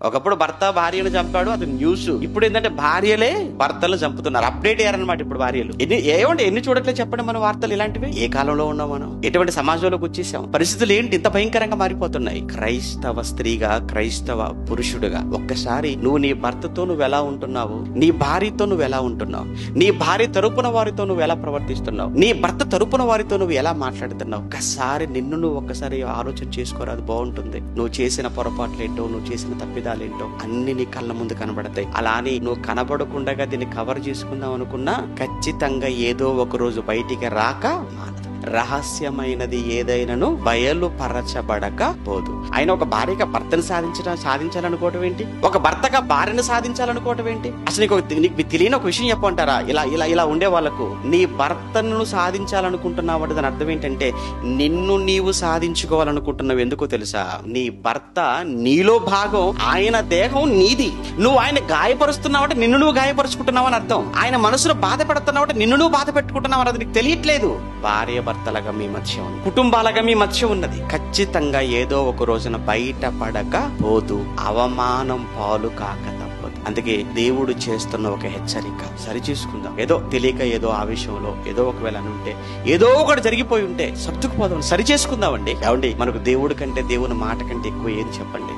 ఒకప్పుడు భర్త భార్యను చంపాడు, అది న్యూస్. ఇప్పుడు ఏంటంటే భార్యలే భర్తలు చంపుతున్నారు. అప్డేట్ అయ్యారనమాట ఇప్పుడు భార్యలు. ఎన్ని చూడట్లే చెప్పండి మన వార్తలు ఇలాంటివి. ఏ కాలంలో ఉన్నాం మనం? ఎటువంటి సమాజంలోకి వచ్చేసాం? పరిస్థితులు ఏంటి ఇంత భయంకరంగా మారిపోతున్నాయి? క్రైస్తవ స్త్రీగా, క్రైస్తవ పురుషుడుగా ఒక్కసారి నువ్వు నీ భర్తతో నువ్వు ఎలా ఉంటున్నావు, నీ భార్యతో నువ్వు ఎలా ఉంటున్నావు, నీ భార్య తరపున వారితో నువ్వు ఎలా ప్రవర్తిస్తున్నావు, నీ భర్త తరపున వారితో నువ్వు ఎలా మాట్లాడుతున్నావు, ఒక్కసారి నిన్ను నువ్వు ఒక్కసారి ఆలోచన చేసుకోరాదు, బాగుంటుంది. నువ్వు చేసిన పొరపాట్లేంటో, నువ్వు చేసిన తప్పిదాలేంటో అన్ని నీ కళ్ళ ముందు కనబడతాయి. అలా అని నువ్వు కనబడకుండా దీన్ని కవర్ చేసుకుందాం అనుకున్నా ఖచ్చితంగా ఏదో ఒక రోజు బయటికి రాక మానదు. రహస్యమైనది ఏదైనాను బయలుపరచబడక పోదు. ఆయన ఒక భార్యగా భర్తను సాధించాలనుకోవటం ఏంటి? ఒక భర్తగా భార్యను సాధించాలనుకోవటం ఏంటి? అసలు నీకు తెలియని ఒక విషయం చెప్పంటారా? ఇలా ఉండే వాళ్ళకు, నీ భర్తను సాధించాలనుకుంటున్నావు అంటే దాని అర్థం ఏంటంటే నిన్ను నీవు సాధించుకోవాలనుకుంటున్నావు. ఎందుకో తెలుసా? నీ భర్త నీలో భాగం, ఆయన దేహం నీది. నువ్వు ఆయన గాయపరుస్తున్నావు అంటే నిన్ను నువ్వు గాయపరుచుకుంటున్నావు అని అర్థం. ఆయన మనసులో బాధ పెడుతున్నావు అంటే నిన్ను నువ్వు బాధ పెట్టుకుంటున్నావు అని నీకు తెలియట్లేదు. భార్య భర్తలుగా మీ మధ్య ఉంది, కుటుంబాలుగా మీ మధ్య ఉన్నది. ఖచ్చితంగా ఏదో ఒక రోజున బయటపడక పోదు, అవమానం పాలు కాక తప్పదు. అందుకే దేవుడు చేస్తున్న ఒక హెచ్చరిక, సరి చేసుకుందాం. ఏదో తెలియక ఏదో ఆ విషయంలో ఏదో ఒకవేళ అని ఉంటే, ఏదో ఒకటి జరిగిపోయి ఉంటే సర్దుకుపోదాం, సరి చేసుకుందామండి. ఏమండి, మనకు దేవుడి కంటే, దేవుని మాట కంటే ఎక్కువ ఏది చెప్పండి?